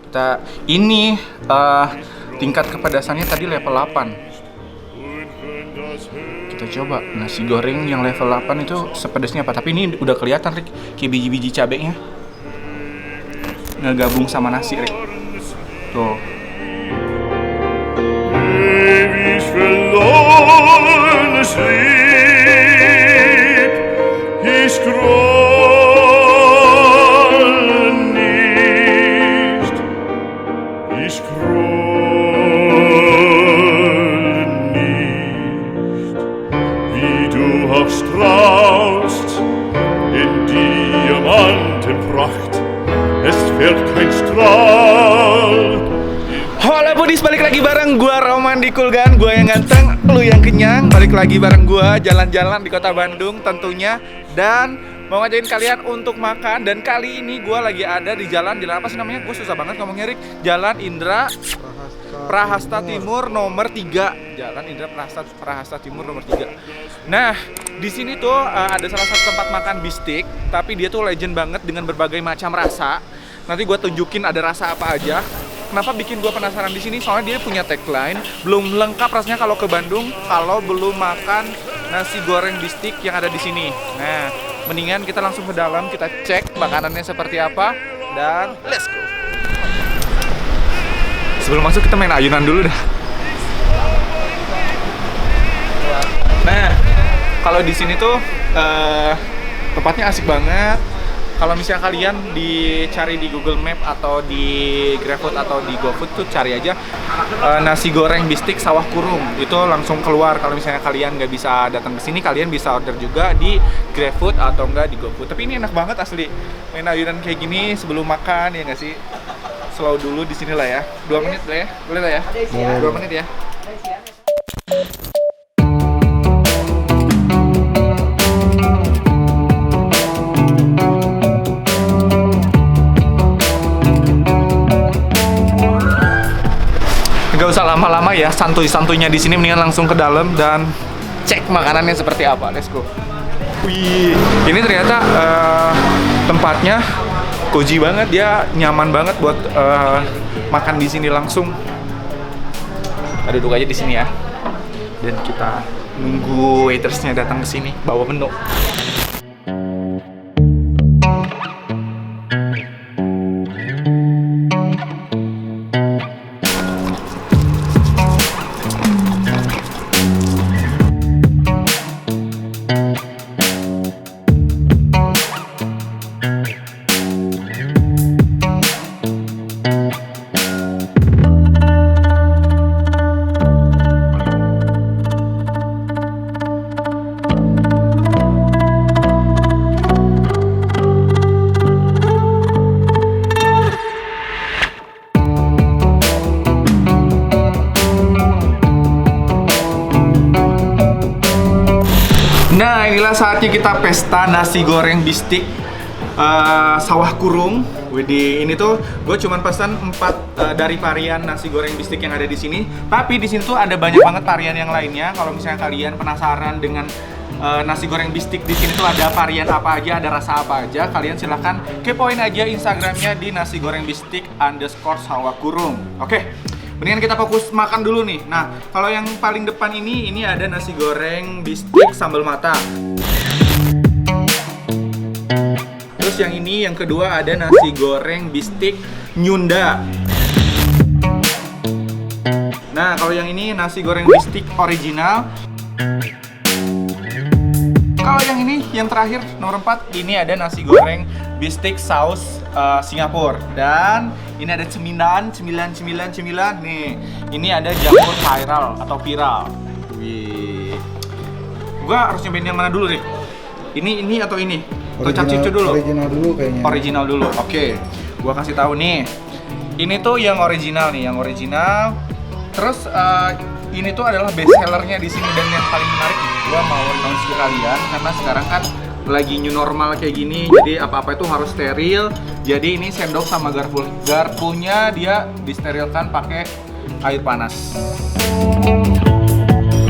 Ini tingkat kepedasannya tadi level 8. Kita coba nasi goreng yang level 8 itu sepedasnya apa. Tapi ini udah kelihatan, Rick, kayak biji-biji cabenya ngegabung sama nasi, Rick. Tuh. Strahlst in Diamantenpracht, es fällt kein Strahl. Halo Budis, balik lagi bareng gua Roman di Kulgan, gua yang ganteng, lu yang kenyang. Balik lagi bareng gua jalan-jalan di kota Bandung tentunya, dan mau ngajakin kalian untuk makan. Dan kali ini gua lagi ada di jalan apa sih namanya? Gua susah banget ngomongnya, Rick. Jalan Indra Prahasta Timur nomor 3. Jalan Indra Prahasta Timur nomor 3. Nah, di sini tuh ada salah satu tempat makan bistik, tapi dia tuh legend banget dengan berbagai macam rasa. Nanti gue tunjukin ada rasa apa aja. Kenapa bikin gue penasaran di sini? Soalnya dia punya tagline, belum lengkap rasanya kalau ke Bandung kalau belum makan nasi goreng bistik yang ada di sini. Nah, mendingan kita langsung ke dalam, kita cek makanannya seperti apa, dan let's go. Sebelum masuk kita main ayunan dulu dah. Nah, kalau di sini tuh tempatnya asik banget. Kalau misalnya kalian dicari di Google Map atau di GrabFood atau di GoFood tuh cari aja nasi goreng bistik sawah kurung. Itu langsung keluar. Kalau misalnya kalian nggak bisa datang ke sini, kalian bisa order juga di GrabFood atau enggak di GoFood. Tapi ini enak banget asli. Main ayunan kayak gini sebelum makan, ya nggak sih? Slow dulu di sini lah ya. 2 menit lah ya. Boleh lah ya? 2 menit ya. Gak usah lama-lama ya, santuy-santuйnya di sini, mendingan langsung ke dalam dan cek makanannya seperti apa. Let's go. Wih, ini ternyata tempatnya cozy banget, dia nyaman banget buat makan di sini langsung. Kita duduk aja di sini ya. Dan kita nunggu waitersnya datang ke sini bawa menu. Nah, inilah saatnya kita pesta nasi goreng bistik sawah kurung. Widih, ini tuh gue cuman pesan 4 dari varian nasi goreng bistik yang ada di sini. Tapi di sini tuh ada banyak banget varian yang lainnya. Kalau misalnya kalian penasaran dengan nasi goreng bistik di sini tuh ada varian apa aja, ada rasa apa aja, kalian silahkan kepoin aja Instagramnya di nasi goreng bistik _sawah kurung. Oke. Mendingan kita fokus makan dulu nih. Nah, kalau yang paling depan ini ada nasi goreng bistik sambal mata. Terus yang ini, yang kedua ada nasi goreng bistik nyunda. Nah, kalau yang ini nasi goreng bistik original. Kalau yang ini, yang terakhir, nomor 4, ini ada nasi goreng bistik saus Singapura. Dan ini ada cemilan nih. Ini ada jamur viral atau viral. Wih. Gua harus nyobain yang mana dulu, Rick? Ini atau ini? Atau capcicu dulu? Original dulu kayaknya. Original dulu. Oke. Gua kasih tahu nih. Ini tuh yang original nih, yang original. Terus ini tuh adalah best sellernya di sini, dan yang paling menarik gua mau announce ke kalian karena sekarang kan lagi new normal kayak gini, jadi apa-apa itu harus steril. Jadi ini sendok sama garpunya dia disterilkan pakai air panas.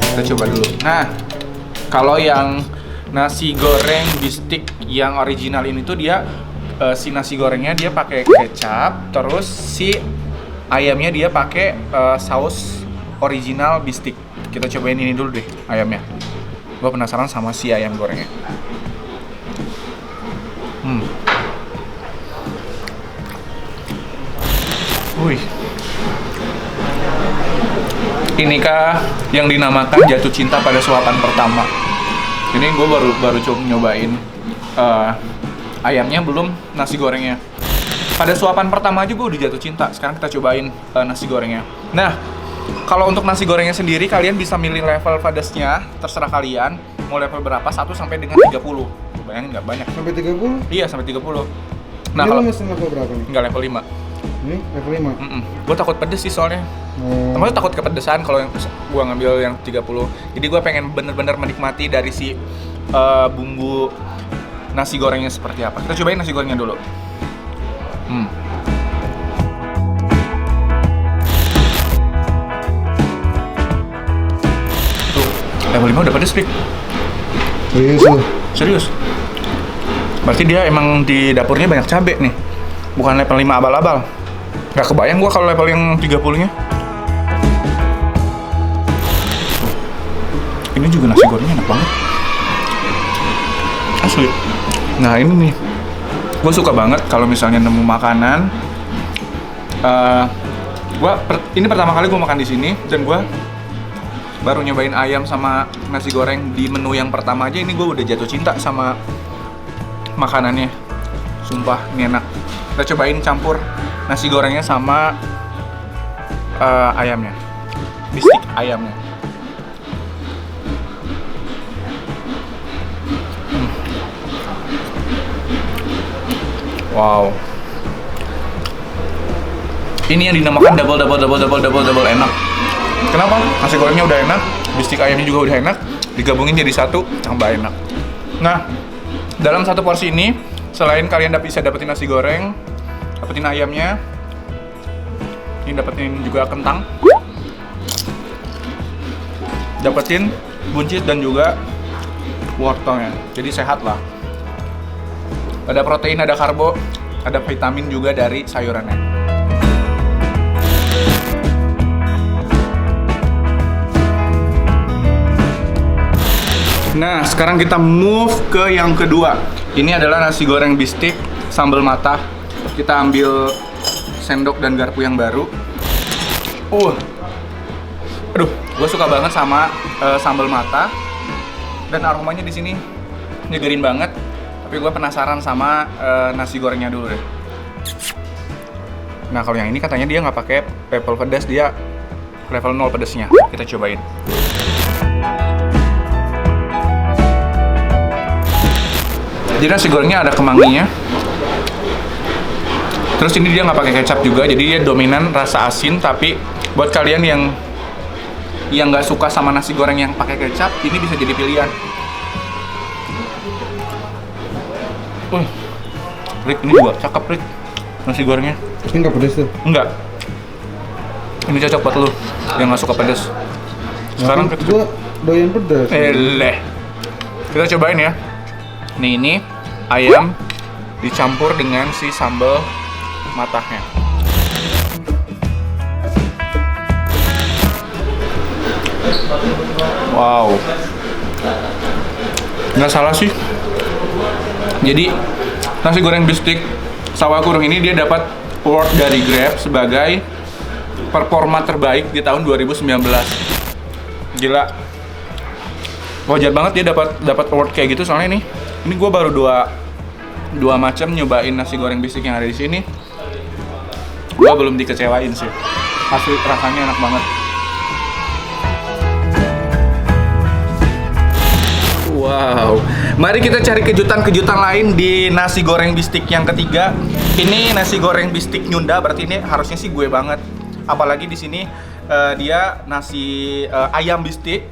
Kita coba dulu. Nah, kalau yang nasi goreng bistik yang original ini tuh dia si nasi gorengnya dia pakai kecap, terus si ayamnya dia pakai saus original bistik. Kita cobain ini dulu deh ayamnya. Gue penasaran sama si ayam gorengnya. Wih. Inikah yang dinamakan jatuh cinta pada suapan pertama? Ini gue baru coba nyobain ayamnya, belum nasi gorengnya. Pada suapan pertama aja gue udah jatuh cinta. Sekarang kita cobain nasi gorengnya. Nah, kalau untuk nasi gorengnya sendiri kalian bisa milih level pedasnya, terserah kalian mau level berapa, 1 sampai dengan 30. Bayangin nggak banyak. Sampai 30? Iya, sampai 30. Nah, Ini kalau lo mesen level berapa nih? nggak level 5. Ini level 5? Gue takut pedes sih soalnya. Maksudnya takut kepedesan kalau yang gue ngambil yang 30. Jadi gue pengen bener-bener menikmati dari si bumbu nasi gorengnya seperti apa. Kita cobain nasi gorengnya dulu. Tuh, level 5 udah pedes, Pik. Serius lo? Serius. Berarti dia emang di dapurnya banyak cabai nih. Bukan level 5 abal-abal. Gak kebayang gua kalau level yang 30-nya. Ini juga nasi gorengnya enak banget. Asli. Nah, ini nih. Gue suka banget kalau misalnya nemu makanan. Ini pertama kali gue makan di sini dan gue baru nyobain ayam sama nasi goreng di menu yang pertama aja. Ini gue udah jatuh cinta sama makanannya. Sumpah, ini enak. Kita cobain campur nasi gorengnya sama ayamnya, bistik ayamnya. Wow. Ini yang dinamakan double enak. Kenapa? Nasi gorengnya udah enak, bistik ayamnya juga udah enak, digabungin jadi satu, tambah enak. Nah, dalam satu porsi ini, selain kalian bisa dapetin nasi goreng, dapetin ayamnya, ini dapetin juga kentang, dapetin buncis dan juga wortelnya. Jadi sehat lah. Ada protein, ada karbo, ada vitamin juga dari sayurannya. Nah, sekarang kita move ke yang kedua. Ini adalah nasi goreng bistik sambal mata. Kita ambil sendok dan garpu yang baru. Aduh, gue suka banget sama sambal mata. Dan aromanya di sini nyegerin banget. Tapi gue penasaran sama nasi gorengnya dulu deh. Nah, kalau yang ini katanya dia nggak pakai level pedas, dia level 0 pedasnya. Kita cobain. Jadi nasi gorengnya ada kemanginya. Terus ini dia nggak pakai kecap juga, jadi dia dominan rasa asin. Tapi buat kalian yang nggak suka sama nasi goreng yang pakai kecap, ini bisa jadi pilihan. Rick, ini juga cakep, Rick, nasi gorengnya. Ini nggak pedes tuh? Enggak. Ini cocok buat lu yang nggak suka pedas. Sekarang kita gua doyan pedas. Kita cobain ya. Nih, ini ayam dicampur dengan si sambal matahnya. Wow. Nggak salah sih. Jadi nasi goreng bistik sawah kurung ini dia dapat award dari Grab sebagai performa terbaik di tahun 2019. Gila. Wajar banget dia dapat award kayak gitu, soalnya ini gue baru dua macam nyobain nasi goreng bistik yang ada di sini. Gue belum dikecewain sih. Asli rasanya enak banget. Wow, mari kita cari kejutan-kejutan lain di nasi goreng bistik yang ketiga. Ini nasi goreng bistik Nyunda, berarti ini harusnya sih gue banget. Apalagi di sini dia nasi ayam bistik,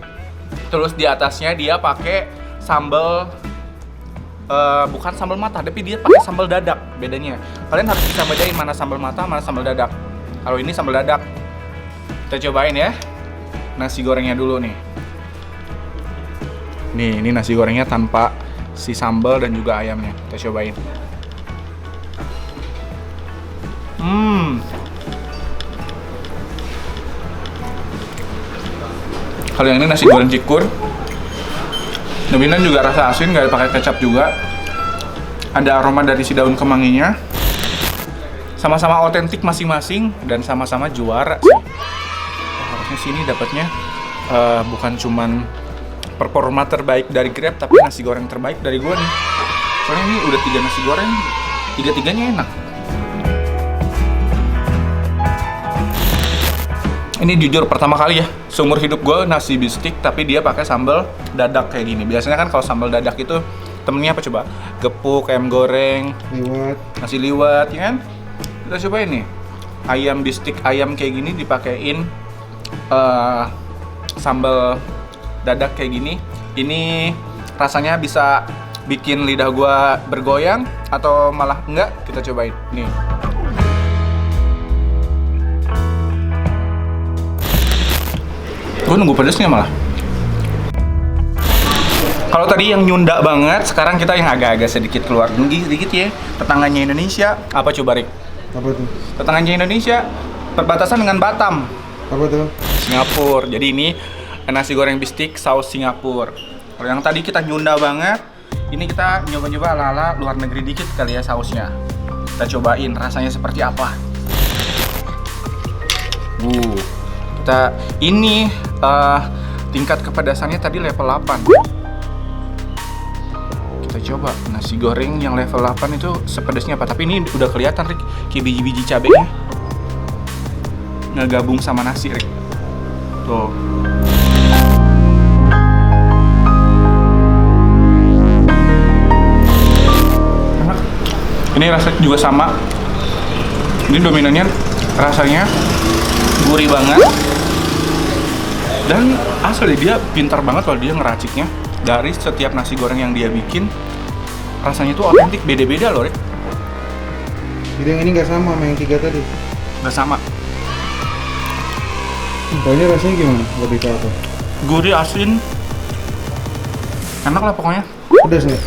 terus di atasnya dia pakai sambal, bukan sambal mata, tapi dia pakai sambal dadak. Bedanya, kalian harus bisa bedain mana sambal mata, mana sambal dadak. Kalau ini sambal dadak, kita cobain ya. Nasi gorengnya dulu nih. Nih, ini nasi gorengnya tanpa si sambal dan juga ayamnya. Kita cobain. Kalau yang ini nasi goreng cikur. Dominan juga rasa asin, nggak pakai kecap juga. Ada aroma dari si daun kemanginya. Sama-sama otentik masing-masing dan sama-sama juara sih. Harusnya sini dapatnya bukan cuman performa terbaik dari Grab, tapi nasi goreng terbaik dari gua nih. Soalnya ini udah 3 nasi goreng, 3-tiganya enak. Ini jujur pertama kali ya seumur hidup gue nasi bistik, tapi dia pakai sambal dadak kayak gini. Biasanya kan kalau sambal dadak itu temennya apa coba? Gepuk, ayam goreng, Liwat. nasi liwet, ya kan? Kita cobain nih ayam bistik ayam kayak gini dipakein sambal dadak kayak gini. Ini rasanya bisa bikin lidah gue bergoyang atau malah enggak? Kita cobain nih. Gue nunggu pedesnya malah. Kalau tadi yang nyunda banget, sekarang kita yang agak-agak sedikit keluar sedikit ya. Tetangganya Indonesia, apa coba Rick? Apa tuh? Tetangganya Indonesia, perbatasan dengan Batam, Apa tuh? Singapura. Jadi ini nasi goreng bistik saus Singapura. Kalau yang tadi kita nyunda banget, ini kita nyoba-nyoba ala-ala luar negeri dikit kali ya sausnya. Kita cobain rasanya seperti apa. Kita ini tingkat kepedasannya tadi level 8. Kita coba nasi goreng yang level 8 itu sepedasnya apa. Tapi ini udah kelihatan Rick, kayak biji-biji cabenya ngegabung sama nasi Rick. Tuh. Enak. Ini rasanya juga sama. Ini dominannya rasanya gurih banget. Dan asli dia pintar banget kalau dia ngeraciknya. Dari setiap nasi goreng yang dia bikin, rasanya tuh otentik, beda-beda loh, Rick. Jadi yang ini nggak sama sama yang 3 tadi. Nggak sama. Kalau ini rasanya gimana? Lebih ke apa? Gurih, asin. Enak lah pokoknya. Pedas nggak?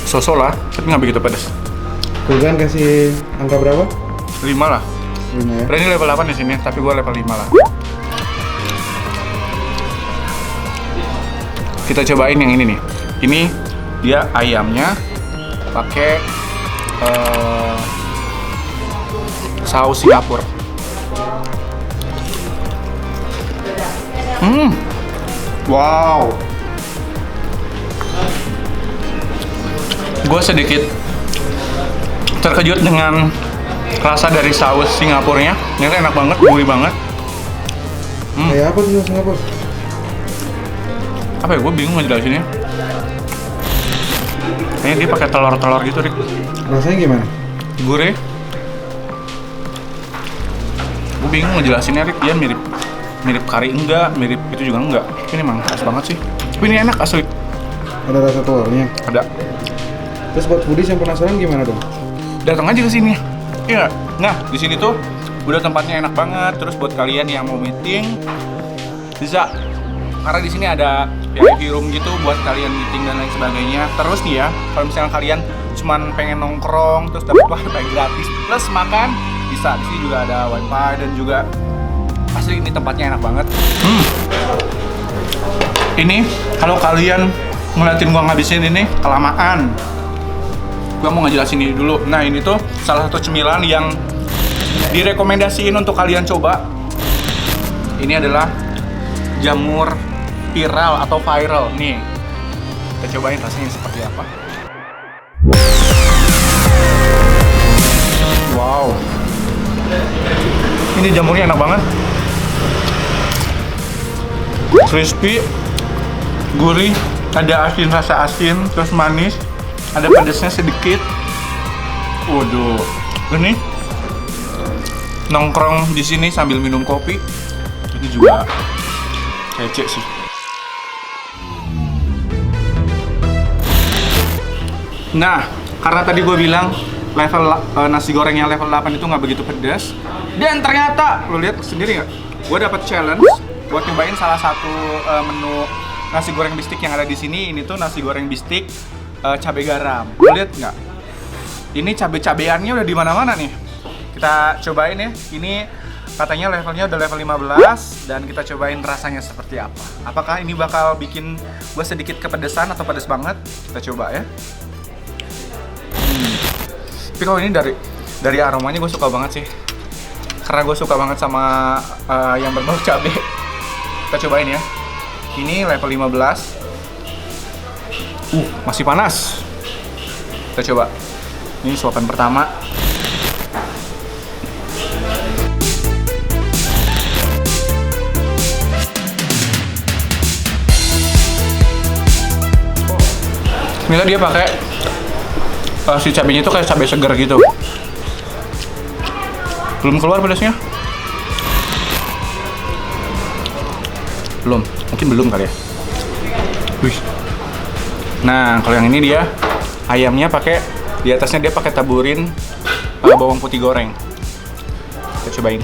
So-so lah, tapi nggak begitu pedas. Kulgan kasih angka berapa? 5 lah. 5 ya. Ini level 8 di sini, tapi gua level 5 lah. Kita cobain yang ini nih. Ini dia ayamnya pakai saus Singapura. Wow. Gue sedikit terkejut dengan rasa dari saus Singapurnya. Ini enak banget, gurih banget. Kayak apa tuh Singapura? Apa ya? Gue bingung ngejelasinnya. Kayaknya dia pakai telur-telur gitu, Rick. Rasanya gimana? Gurih. Gue bingung ngejelasinnya, Rick. Dia mirip kari enggak, mirip itu juga enggak. Ini emang khas banget sih. Tapi ini enak asli. Ada rasa telurnya. Ada. Terus buat foodies yang penasaran gimana dong? Datang aja ke sini. Iya. Nah, di sini tuh udah tempatnya enak banget. Terus buat kalian yang mau meeting bisa, karena di sini ada VIP room gitu buat kalian meeting dan lain sebagainya. Terus nih ya, kalau misalnya kalian cuman pengen nongkrong terus dapat wifi gratis plus makan, bisa. Di sini juga ada wifi dan juga asli ini tempatnya enak banget. Ini kalau kalian ngeliatin gua ngabisin ini kelamaan, gua mau ngejelasin ini dulu. Nah, ini tuh salah satu cemilan yang direkomendasiin untuk kalian coba. Ini adalah jamur viral atau viral. Nih, kita cobain rasanya seperti apa. Wow, ini jamurnya enak banget, crispy, gurih, ada asin, rasa asin, terus manis, ada pedasnya sedikit. Waduh, ini nongkrong di sini sambil minum kopi, ini juga kece sih. Nah, karena tadi gue bilang level nasi goreng yang level 8 itu nggak begitu pedas, dan ternyata lo lihat sendiri nggak? Gue dapat challenge buat nyobain salah satu menu nasi goreng bistik yang ada di sini. Ini tuh nasi goreng bistik cabai garam. Lo lihat nggak? Ini cabe-cabeannya udah di mana-mana nih. Kita cobain ya. Ini katanya levelnya udah level 15 dan kita cobain rasanya seperti apa. Apakah ini bakal bikin gue sedikit kepedesan atau pedes banget? Kita coba ya. Tapi kalau ini dari aromanya gue suka banget sih. Karena gue suka banget sama yang berbau cabe. Kita cobain ya. Ini level 15. Masih panas. Kita coba. Ini suapan pertama. Ini dia pakai si cabenya itu kayak cabai segar gitu. Belum keluar pedasnya? Belum, mungkin belum kali ya. Wih. Nah, kalau yang ini dia ayamnya pakai di atasnya dia pakai taburin bawang putih goreng. Kita cobain.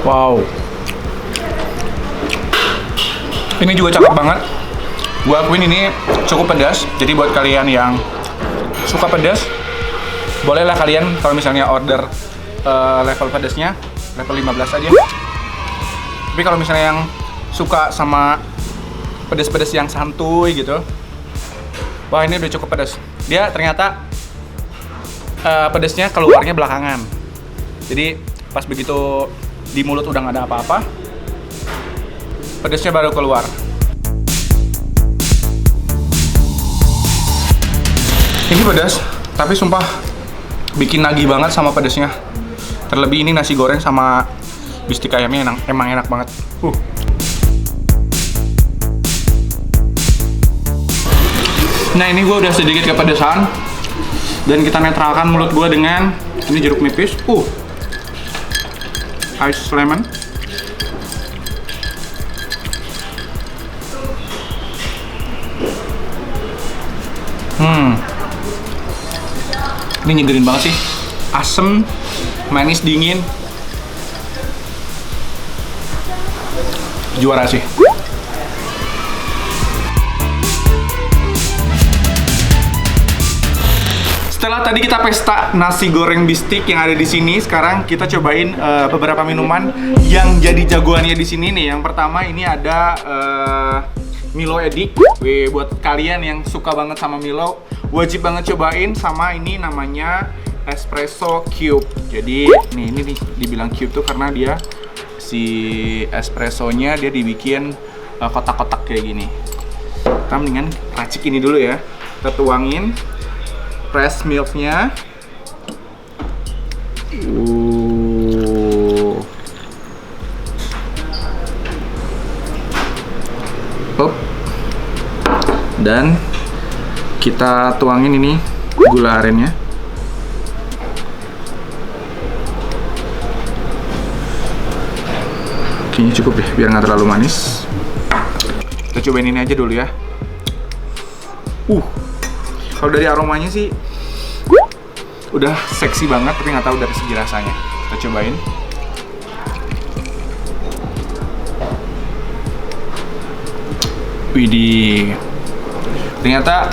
Wow. Ini juga cakep banget. Gue akuin ini cukup pedas. Jadi buat kalian yang suka pedas, bolehlah kalian kalau misalnya order level pedasnya level 15 aja. Tapi kalau misalnya yang suka sama pedas-pedas yang santuy gitu, wah ini udah cukup pedas. Dia ternyata pedasnya keluarnya belakangan. Jadi pas begitu di mulut udah nggak ada apa-apa, pedasnya baru keluar. Ini pedas, tapi sumpah bikin nagih banget sama pedasnya. Terlebih ini nasi goreng sama bistik ayamnya emang enak banget. Nah ini gue udah sedikit kepedesan dan kita netralkan mulut gue dengan ini jeruk nipis. Ice lemon. Ini nyegerin banget sih. Asem, manis, dingin. Juara sih. Setelah tadi kita pesta nasi goreng bistik yang ada di sini, sekarang kita cobain beberapa minuman yang jadi jagoannya di sini nih. Yang pertama ini ada Milo Edik. Buat kalian yang suka banget sama Milo, wajib banget cobain. Sama ini namanya Espresso Cube. Jadi ini dibilang cube tuh karena dia si espressonya dia dibikin kotak-kotak kayak gini. Kita mendingan racik ini dulu ya. Kita tuangin fresh milknya. Dan kita tuangin ini gula arennya. Kayaknya cukup deh biar nggak terlalu manis. Kita cobain ini aja dulu ya. Kalau dari aromanya sih udah seksi banget, tapi nggak tahu dari segi rasanya. Kita cobain. Widih, ternyata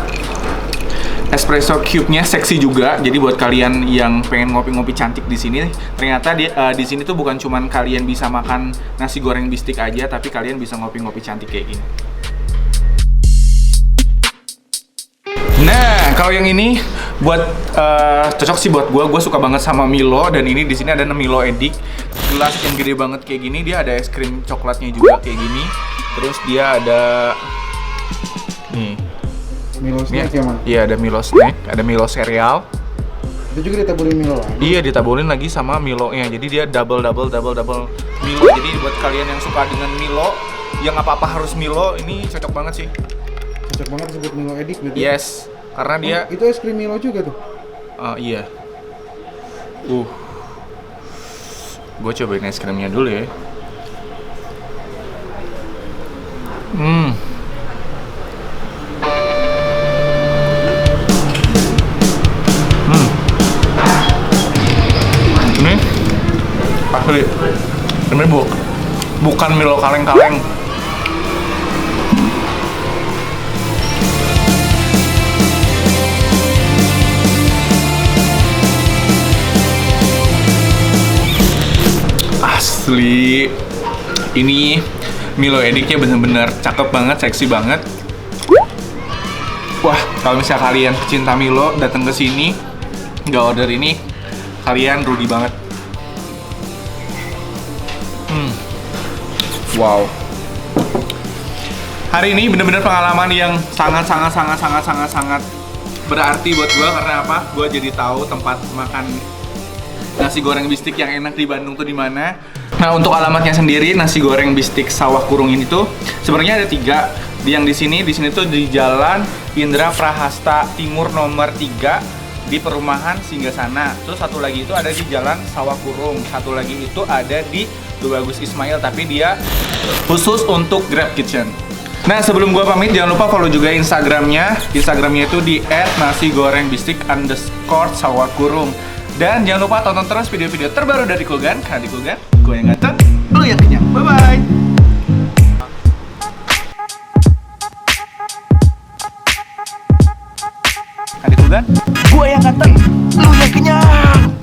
espresso cube-nya seksi juga. Jadi buat kalian yang pengen ngopi-ngopi cantik di sini, ternyata di sini tuh bukan cuman kalian bisa makan nasi goreng bistik aja, tapi kalian bisa ngopi-ngopi cantik kayak gini. Nah, kalau yang ini buat cocok sih buat gue suka banget sama Milo. Dan ini di sini ada Milo Edik, gelas yang gede banget kayak gini. Dia ada es krim coklatnya juga kayak gini. Terus dia ada nih Milo snack ya man? Iya, ada Milo snack, ada Milo cereal. Itu juga ditaburin Milo lagi? Iya, ditaburin lagi sama Milonya. Jadi dia double Milo. Jadi buat kalian yang suka dengan Milo, yang apa-apa harus Milo, ini cocok banget sih. Cocok banget disebut Milo Edik gitu. Yes, karena dia itu es krim Milo juga tuh? Iya. Gue cobain es krimnya dulu ya. Ini asli. Ini bukan Milo kaleng-kaleng. Asli, ini Milo ediknya bener-bener cakep banget, seksi banget. Wah, kalau misalnya kalian pecinta Milo datang ke sini nggak order ini, kalian rugi banget. Wow. Hari ini bener-bener pengalaman yang sangat berarti buat gue. Karena apa? Gue jadi tahu tempat makan nasi goreng bistik yang enak di Bandung tuh di mana. Nah, untuk alamatnya sendiri, nasi goreng bistik Sawah Kurung ini tuh sebenarnya ada 3. Yang di sini tuh di Jalan Indra Prahasta Timur nomor 3 di perumahan Singgasana. Terus satu lagi itu ada di Jalan Sawah Kurung. Satu lagi itu ada di Tubagus Ismail, tapi dia khusus untuk Grab Kitchen. Nah, sebelum gua pamit, jangan lupa follow juga Instagramnya. Instagramnya itu di @nasigorengbistik_sawahkurung. Dan jangan lupa tonton terus video-video terbaru dari Kulgan. Karena di Kulgan, gue yang ganteng, lu yang kenyang. Bye-bye! Karena di Kulgan, gue yang ganteng, lu yang kenyang.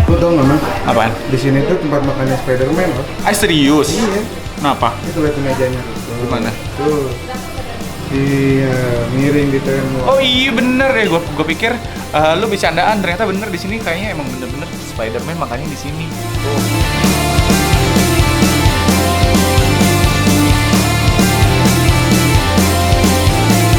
Lo tau nggak, Man? Apaan? Di sini tuh tempat makannya Spiderman loh. Ah, serius? Iya. Kenapa? Itu lihat mejanya tuh. Gimana? Tuh. Iya, miring di tembok. Oh iya bener ya, gue pikir lu bercandaan, ternyata bener di sini kayaknya emang bener-bener Spiderman makanya di sini. Tuh.